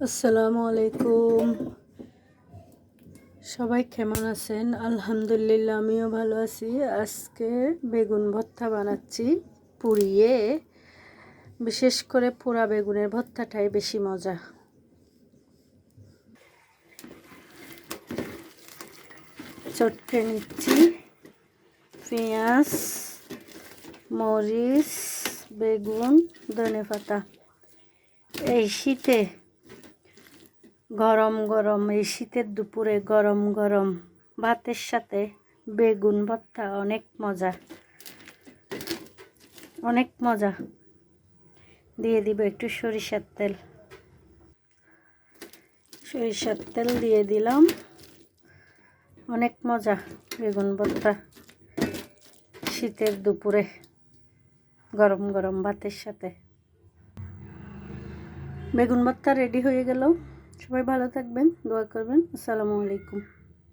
আসসালামু আলাইকুম। সবাই কেমন আছেন? আলহামদুলিল্লাহ, আমিও ভালো আছি। আজকে বেগুন ভর্তা বানাচ্ছি পুড়িয়ে। বিশেষ করে পোড়া বেগুনের ভর্তাটাই বেশি মজা। চটকে নিচ্ছি পেঁয়াজ, মরিচ, বেগুন, ধনেপাতা। এই শীতে গরম গরম, এই শীতের দুপুরে গরম গরম ভাতের সাথে বেগুন ভর্তা অনেক মজা, অনেক মজা। দিয়ে দিব একটু সরিষার তেল। সরিষার তেল দিয়ে দিলাম। অনেক মজা বেগুন ভর্তা শীতের দুপুরে গরম গরম ভাতের সাথে। বেগুন ভর্তা রেডি হয়ে গেল। সবাই ভালো থাকবেন, দোয়া করবেন। আসসালামু আলাইকুম।